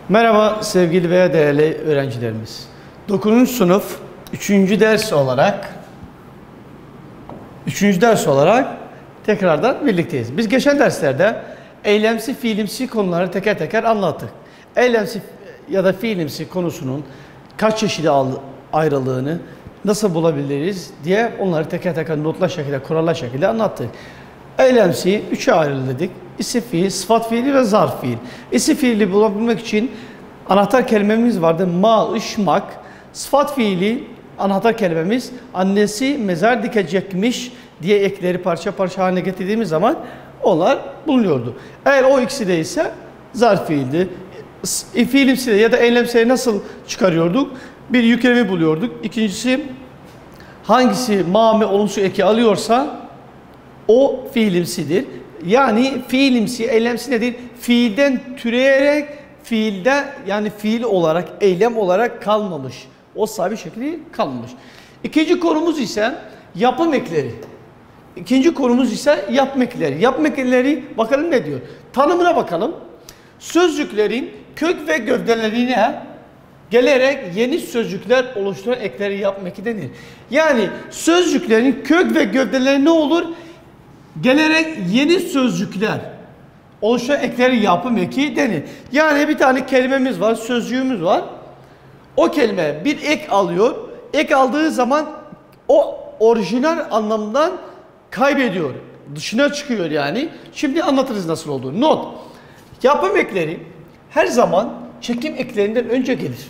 Merhaba sevgili ve değerli öğrencilerimiz. 9. sınıf 3. ders olarak tekrardan birlikteyiz. Biz geçen derslerde eylemsi, fiilimsi konuları teker teker anlattık. Eylemsi ya da fiilimsi konusunun kaç çeşidi ayrılığını nasıl bulabiliriz diye onları teker teker notlar şekilde, kurallar şekilde anlattık. Eylemsi 3'e ayrıldı dedik. İsim fiil, sıfat fiili ve zarf fiil. İsim fiili bulabilmek için anahtar kelimemiz vardı. Ma, ışmak. Sıfat fiili anahtar kelimemiz annesi mezar dikecekmiş diye ekleri parça parça haline getirdiğimiz zaman onlar bulunuyordu. Eğer o ikisi değilse zarf fiildi. Fiilimsi ya da eylemsiyi nasıl çıkarıyorduk? Bir yüklemi buluyorduk. İkincisi hangisi ma ve olumsuz eki alıyorsa o fiilimsidir. Yani fiilimsi, eylemsi nedir? Fiilden türeyerek fiilde yani fiil olarak, eylem olarak kalmamış. O sabit şekli kalmamış. İkinci konumuz ise yapım ekleri. Yapım ekleri. Yapım ekleri bakalım ne diyor? Tanımına bakalım. Sözcüklerin kök ve gövdelerine gelerek yeni sözcükler oluşturan ekleri yapım eki denir. Yani sözcüklerin kök ve gövdeleri ne olur? Gelerek yeni sözcükler oluşturan ekleri yapım eki denir. Yani bir tane kelimemiz var, sözcüğümüz var. O kelime bir ek alıyor. Ek aldığı zaman o orijinal anlamdan kaybediyor. Dışına çıkıyor yani. Şimdi anlatırız nasıl olduğunu. Not. Yapım ekleri her zaman çekim eklerinden önce gelir.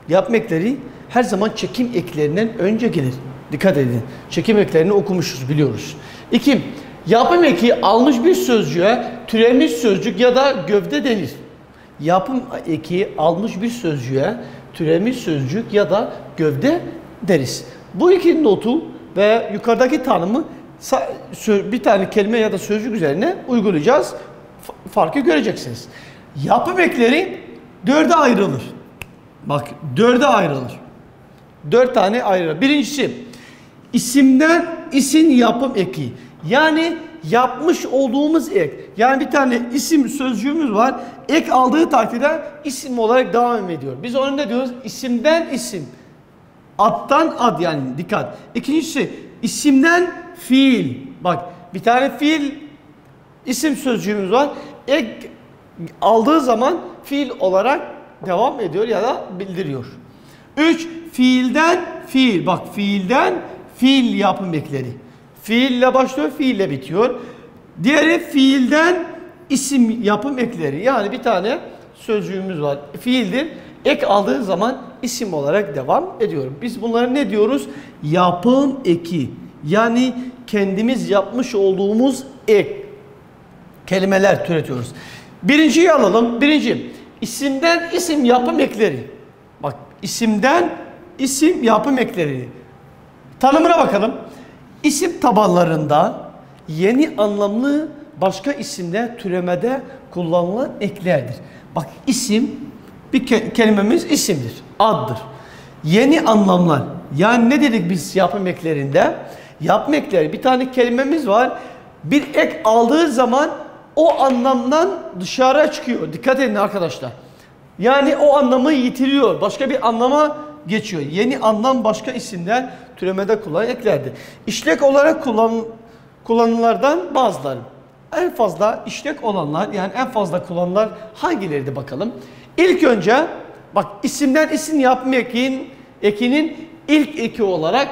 Yapım ekleri her zaman çekim eklerinden önce gelir. Dikkat edin. Çekim eklerini okumuşuz, biliyoruz. 2. Yapım eki almış bir sözcüğe türemiş sözcük ya da gövde denir. Yapım eki almış bir sözcüğe türemiş sözcük ya da gövde deriz. Bu iki notu ve yukarıdaki tanımı bir tane kelime ya da sözcük üzerine uygulayacağız. Farkı göreceksiniz. Yapım ekleri 4'e ayrılır. Bak 4'e ayrılır. 4 tane ayrılır. Birincisi isimden isim yapım eki. Yani yapmış olduğumuz ek. Yani bir tane isim sözcüğümüz var. Ek aldığı takdirde isim olarak devam ediyor. Biz onu ne diyoruz? İsimden isim. Adtan ad yani dikkat. İkincisi isimden fiil. Bak bir tane fiil isim sözcüğümüz var. Ek aldığı zaman fiil olarak devam ediyor ya da bildiriyor. 3. Fiilden fiil. Bak fiilden fiil yapım ekleri. Fiille başlıyor, fiille bitiyor. Diğeri fiilden isim yapım ekleri. Yani bir tane sözcüğümüz var. Fiildir. Ek aldığı zaman isim olarak devam ediyor. Biz bunlara ne diyoruz? Yapım eki. Yani kendimiz yapmış olduğumuz ek. Kelimeler türetiyoruz. Birinciyi alalım. Birinci. İsimden isim yapım ekleri. Bak isimden isim yapım ekleri. Tanımına bakalım. İsim tabanlarında yeni anlamlı başka isimle türemede kullanılan eklerdir. Bak isim bir kelimemiz isimdir, addır. Yeni anlamlar. Yani ne dedik biz yapım eklerinde? Yapım ekleri bir tane kelimemiz var. Bir ek aldığı zaman o anlamdan dışarı çıkıyor. Dikkat edin arkadaşlar. Yani o anlamı yitiriyor. Başka bir anlama geçiyor. Yeni anlam başka isimler türemede kullanılan eklerdir. İşlek olarak kullanılanlardan bazıları. En fazla işlek olanlar yani en fazla kullanılanlar hangileriydi bakalım. İlk önce bak isimden isim yapım ekinin ilk eki olarak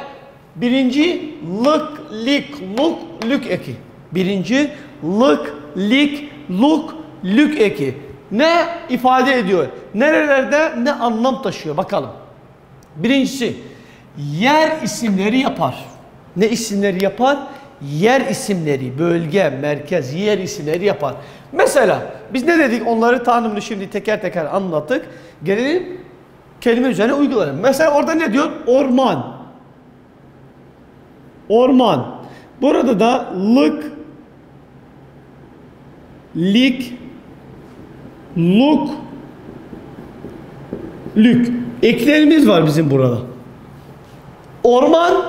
birinci lık, lik, luk, lük eki. Birinci lık, lik, luk, lük eki. Ne ifade ediyor? Nerelerde ne anlam taşıyor bakalım. Birincisi yer isimleri yapar. Ne isimleri yapar? Yer isimleri, bölge, merkez, yer isimleri yapar. Mesela biz ne dedik? Onları tanımını şimdi teker teker anlattık. Gelelim kelime üzerine uygulayalım. Mesela orada ne diyor? Orman. Orman. Burada da lık, lik, luk, lük. Eklerimiz var bizim burada. Orman,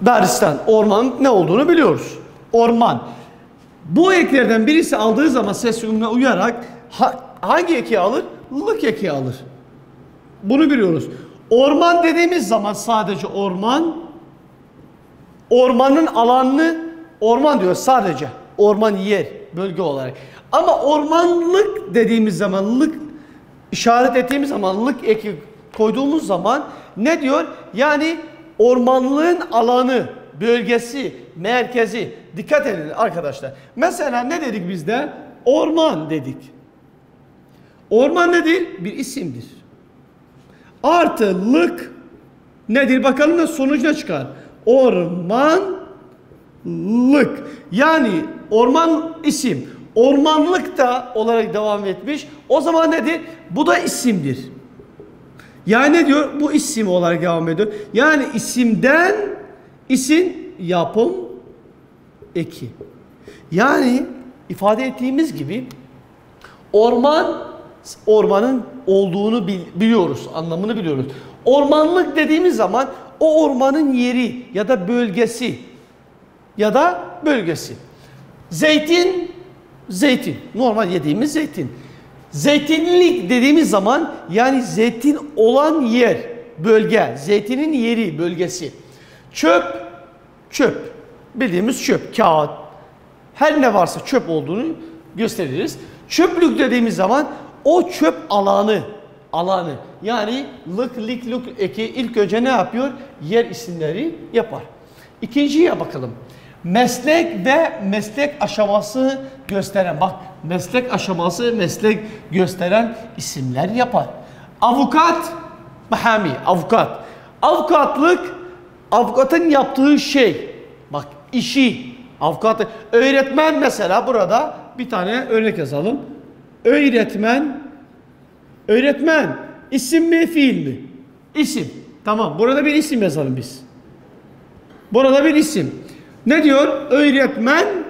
Daristan. Orman ne olduğunu biliyoruz. Orman. Bu eklerden birisi aldığı zaman ses uyumuna uyarak hangi eki alır? Lık eki alır. Bunu biliyoruz. Orman dediğimiz zaman sadece orman, ormanın alanını orman diyor sadece. Orman yer, bölge olarak. Ama ormanlık dediğimiz zaman, lık işaret ettiğimiz zaman, lık eki koyduğumuz zaman ne diyor? Yani ormanlığın alanı, bölgesi, merkezi. Dikkat edin arkadaşlar. Mesela ne dedik biz de? Orman dedik. Orman nedir? Bir isimdir. Artı lık nedir? Bakalım da sonuç ne çıkar? Ormanlık. Yani orman isim. Ormanlık da olarak devam etmiş. O zaman nedir? Bu da isimdir. Yani ne diyor? Bu isim olarak devam ediyor. Yani isimden isim yapım eki. Yani ifade ettiğimiz gibi ormanın olduğunu biliyoruz. Anlamını biliyoruz. Ormanlık dediğimiz zaman o ormanın yeri ya da bölgesi Zeytin. Normal yediğimiz zeytin. Zeytinlik dediğimiz zaman yani zeytin olan yer, bölge. Zeytinin yeri, bölgesi. Çöp. Bildiğimiz çöp, kağıt. Her ne varsa çöp olduğunu gösteririz. Çöplük dediğimiz zaman o çöp alanı. Yani lık eki ilk önce ne yapıyor? Yer isimleri yapar. İkinciye bakalım. Meslek ve meslek aşaması gösteren, bak meslek gösteren isimler yapar. Avukat, avukat. Avukatın yaptığı şey, bak işi, avukat. Öğretmen mesela burada bir tane örnek yazalım. Öğretmen isim mi fiil mi? İsim. Tamam, burada bir isim yazalım biz. Burada bir isim. Ne diyor? Öğretmenlik.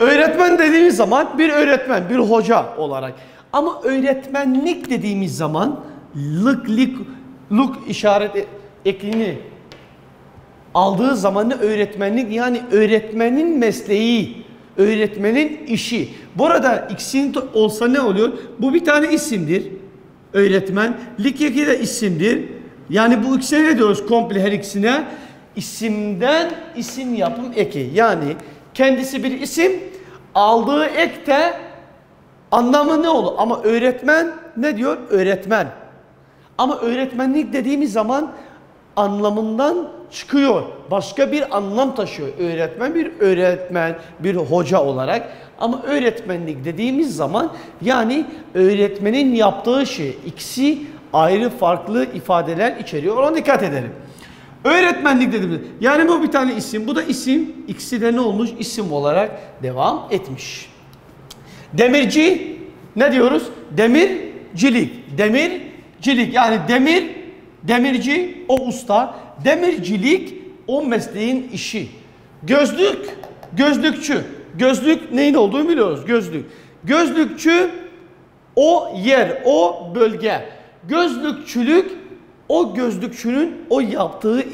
Öğretmen dediğimiz zaman bir öğretmen, bir hoca olarak. Ama öğretmenlik dediğimiz zaman luk işaret ekini aldığı zaman öğretmenlik yani öğretmenin mesleği, öğretmenin işi. Burada ikisinin olsa ne oluyor? Bu bir tane isimdir. Öğretmen. Lik eki de isimdir. Yani bu ikisine ne diyoruz komple her ikisine? İsimden isim yapım eki. Yani kendisi bir isim, aldığı ek de anlamı ne olur? Ama öğretmen ne diyor? Öğretmen. Ama öğretmenlik dediğimiz zaman anlamından çıkıyor. Başka bir anlam taşıyor. Öğretmen bir öğretmen, bir hoca olarak. Ama öğretmenlik dediğimiz zaman yani öğretmenin yaptığı şey. İkisi ayrı farklı ifadeler içeriyor. Ona dikkat edelim. Öğretmenlik dediğimiz yani bu bir tane isim. Bu da isim. İkisi de ne olmuş? İsim olarak devam etmiş. Demirci ne diyoruz? Demircilik yani demirci o usta. Demircilik o mesleğin işi. Gözlükçü. Gözlük neyin olduğunu biliyoruz. Gözlükçü o yer, o bölge. Gözlükçülük o gözlükçünün o yaptığı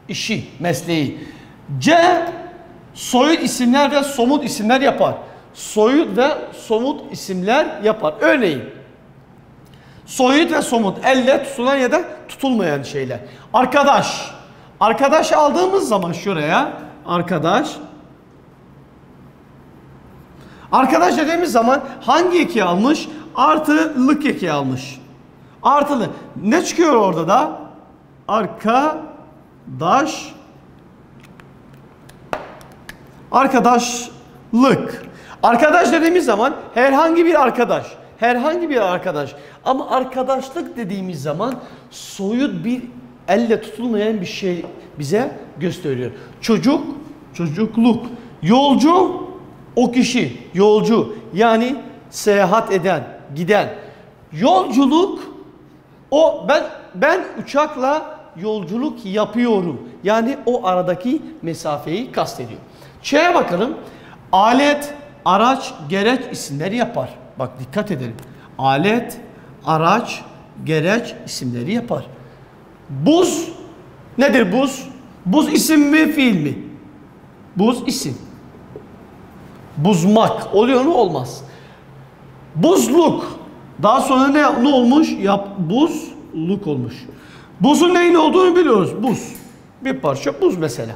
işi, mesleği. Soyut isimler ve somut isimler yapar. Soyut ve somut isimler yapar. Örneğin soyut ve somut elle tutulan ya da tutulmayan şeyler. Arkadaş aldığımız zaman şuraya Arkadaş dediğimiz zaman hangi eki almış? Artı eki almış. Artılı. Ne çıkıyor orada da? Arkadaşlık. Arkadaş dediğimiz zaman herhangi bir arkadaş. Ama arkadaşlık dediğimiz zaman soyut bir elle tutulmayan bir şey bize gösteriyor. Çocukluk. Yolcu, o kişi. Yolcu. Yani seyahat eden, giden. Yolculuk, o ben uçakla yolculuk yapıyorum. Yani o aradaki mesafeyi kastediyor. Şeye bakalım. Alet, araç, gereç isimleri yapar. Bak dikkat edelim. Alet, araç, gereç isimleri yapar. Buz nedir buz? Buz isim mi fiil mi? Buz isim. Buzmak oluyor mu? Olmaz. Buzluk. Daha sonra ne olmuş? Buzluk olmuş. Buzun neyin olduğunu biliyoruz. Buz. Bir parça buz mesela.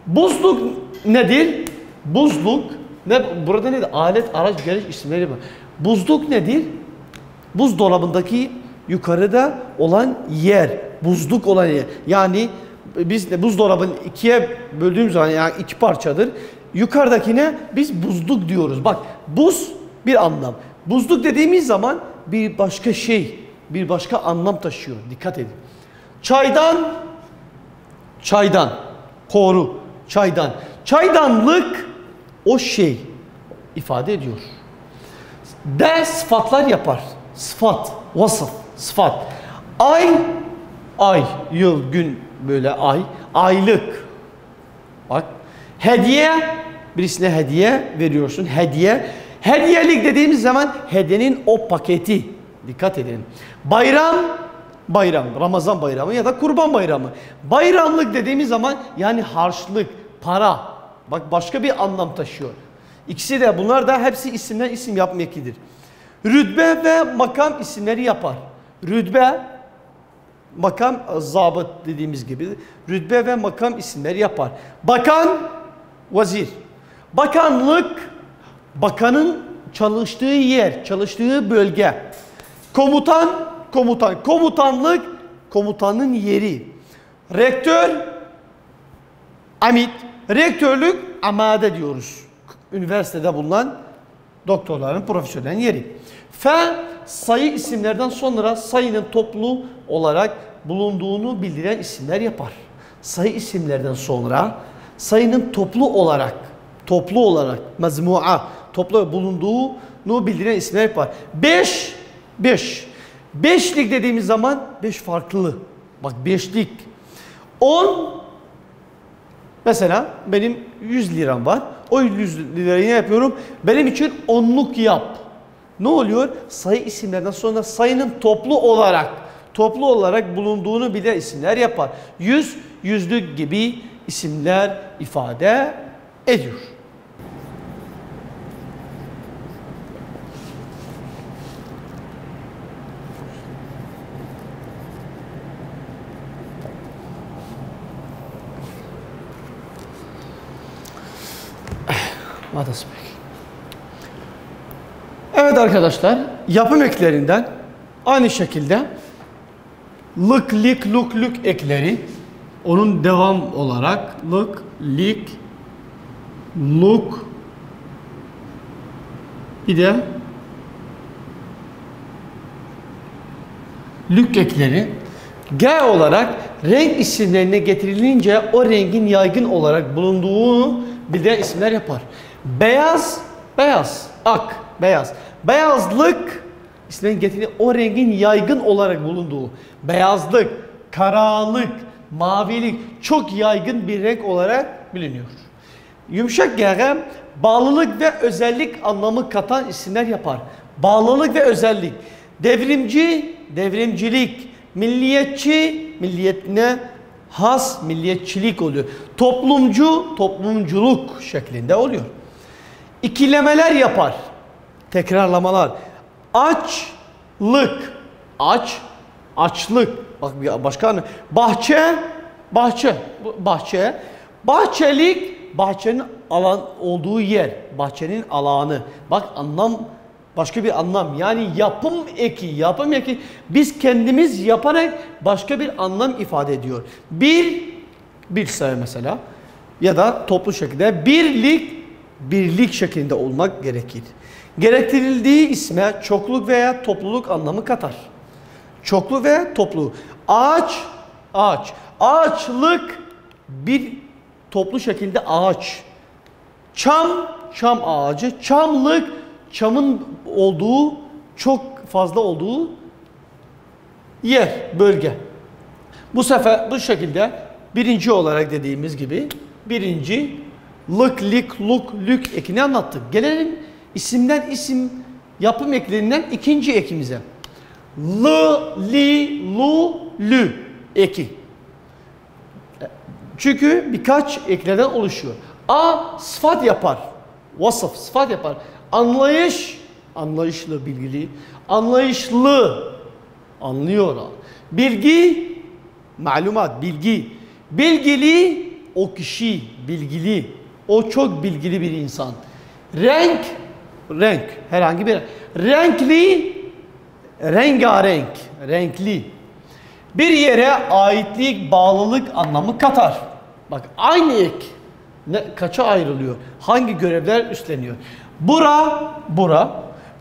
Buzluk nedir? Buzluk ne? Burada nedir? Alet, araç, gereç isimleri var. Buzluk nedir? Buzdolabındaki yukarıda olan yer. Buzluk olan yer. Yani biz de buzdolabını ikiye böldüğümüz zaman, yani iki parçadır. Yukarıdakine biz buzluk diyoruz. Bak, buz bir anlam. Buzluk dediğimiz zaman bir başka şey, bir başka anlam taşıyor. Dikkat edin. Çaydan, koru, çaydan. Çaydanlık o şey ifade ediyor. De sıfatlar yapar. Sıfat, vasıf, sıfat. Ay, yıl, gün, böyle ay. Aylık. Bak. Hediye, birisine hediye veriyorsun. Hediye. Hediyelik dediğimiz zaman hediyenin o paketi. Dikkat edin. Bayram, Ramazan bayramı ya da Kurban bayramı. Bayramlık dediğimiz zaman yani harçlık, para. Bak, başka bir anlam taşıyor. İkisi de, bunlar da hepsi isimden isim yapma ekidir. Rütbe ve makam isimleri yapar. Rütbe, makam, zabıt dediğimiz gibi. Rütbe ve makam isimleri yapar. Bakan, vazir. Bakanlık, bakanın çalıştığı yer, çalıştığı bölge. Komutan, komutanlık, komutanın yeri. Rektör, amid. Rektörlük, amade diyoruz. Üniversitede bulunan doktorların, profesörlerin yeri. Sayı isimlerden sonra sayının toplu olarak bulunduğunu bildiren isimler yapar. Sayı isimlerden sonra sayının toplu olarak mezmua, toplu bulunduğunu bildiren isimler yapar. Beşlik dediğimiz zaman beş farklı. Bak, beşlik. 10, mesela benim 100 liram var. O 100 lirayı ne yapıyorum? Benim için onluk yap. Ne oluyor? Sayı isimlerden sonra sayının toplu olarak bulunduğunu bilen isimler yapar. Yüzlük gibi isimler ifade ediyor. Evet arkadaşlar, yapım eklerinden aynı şekilde lık, lik, luk, lük ekleri, onun devam olarak lık, lik, luk, bir de lük ekleri G olarak renk isimlerine getirilince o rengin yaygın olarak bulunduğunu bildiren isimler yapar. Beyaz, ak, beyaz. Beyazlık isimlerin getirildiği o rengin yaygın olarak bulunduğu. Beyazlık, karanlık, mavilik çok yaygın bir renk olarak biliniyor. Yumuşak G, bağlılık ve özellik anlamı katan isimler yapar. Bağlılık ve özellik. Devrimci, devrimcilik. Milliyetçi, milliyetine has milliyetçilik oluyor. Toplumcu, toplumculuk şeklinde oluyor. İkilemeler yapar. Tekrarlamalar. Açlık. Açlık. Bak, bir başka anı. Bahçe. Bahçelik. Bahçenin alan olduğu yer. Bahçenin alanı. Bak, anlam, başka bir anlam. Yani yapım eki. Biz kendimiz yaparak başka bir anlam ifade ediyor. Bir sayı mesela. Ya da toplu şekilde birlik şeklinde olmak gerekir. Gerektirildiği isme çokluk veya topluluk anlamı katar. Çoklu ve toplu. Ağaç. Ağaçlık bir toplu şekilde ağaç. Çam ağacı. Çamlık, çamın olduğu, çok fazla olduğu yer, bölge. Bu şekilde birinci olarak dediğimiz gibi birinci lık, lik, luk, lük ekini anlattık. Gelelim isimden isim yapım eklerinden ikinci ekimize. Li, lu, lü eki. Çünkü birkaç eklerden oluşuyor. A sıfat yapar. Vasıf, sıfat yapar. Anlayış, anlayışlı, bilgili. Anlayışlı, anlıyor. Bilgi, malumat, bilgi. Bilgili, o kişi, bilgili. O çok bilgili bir insan. Renk, renk, herhangi bir renkli, rengarenk, renkli. Bir yere aitlik, bağlılık anlamı katar. Bak aynı ek kaça ayrılıyor? Hangi görevler üstleniyor? Bura,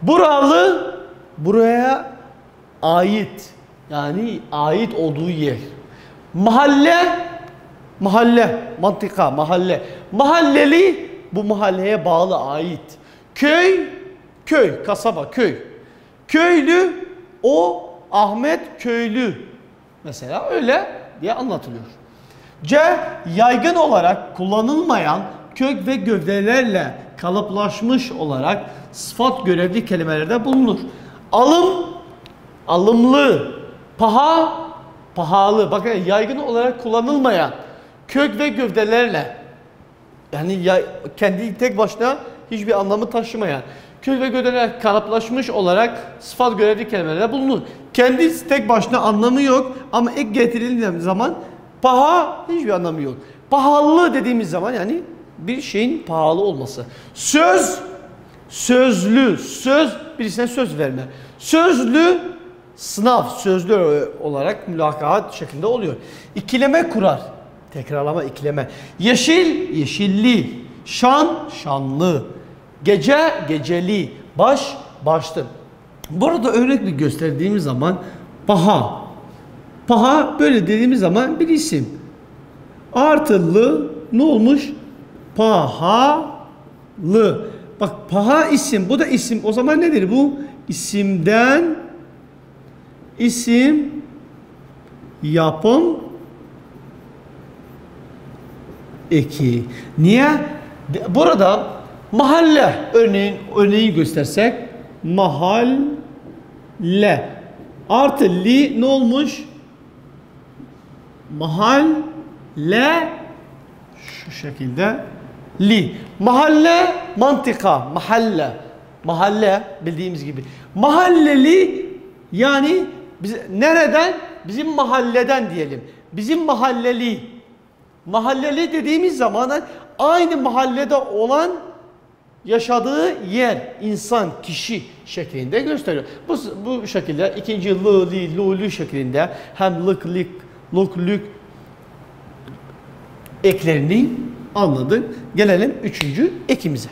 buralı, buraya ait. Yani ait olduğu yer. Mahalle, mantıka, mahalle. Mahalleli, bu mahalleye bağlı, ait. Köy, kasaba, köy. Köylü, o Ahmet köylü. Mesela öyle diye anlatılıyor. Yaygın olarak kullanılmayan kök ve gövdelerle kalıplaşmış olarak sıfat görevli kelimelerde bulunur. Alımlı, pahalı. Bakın yaygın olarak kullanılmayan kök ve gövdelerle, yani kendi tek başına hiçbir anlamı taşımayan kök ve gövdelerle kalıplaşmış olarak sıfat görevli kelimelerde bulunur. Kendi tek başına anlamı yok ama ek getirildiği zaman hiçbir anlamı yok. Pahalı dediğimiz zaman yani bir şeyin pahalı olması. Sözlü, birisine söz verme. Sözlü, sınav, sözlü olarak mülakat şeklinde oluyor. İkileme kurar. Tekrarlama, ikileme. Yeşilli. Şanlı. Geceli. Başlı. Burada örnek bir gösterdiğimiz zaman paha böyle dediğimiz zaman bir isim. Artılı ne olmuş? Pahalı. Bak paha isim, bu da isim. O zaman nedir bu? İsimden isim yapım eki. Niye? Burada mahalle örneği göstersek mahalle artı li ne olmuş? Mahalle şu şekilde li. Mahalle mantıka, mahalle bildiğimiz gibi. Mahalleli yani nereden? Bizim mahalleden diyelim. Bizim mahalleli. Mahalleli dediğimiz zaman aynı mahallede olan yaşadığı yer, insan, kişi şeklinde gösteriyor. Bu şekilde ikinci li, lu şeklinde hem lık, lük eklerini anladık. Gelelim üçüncü ekimize.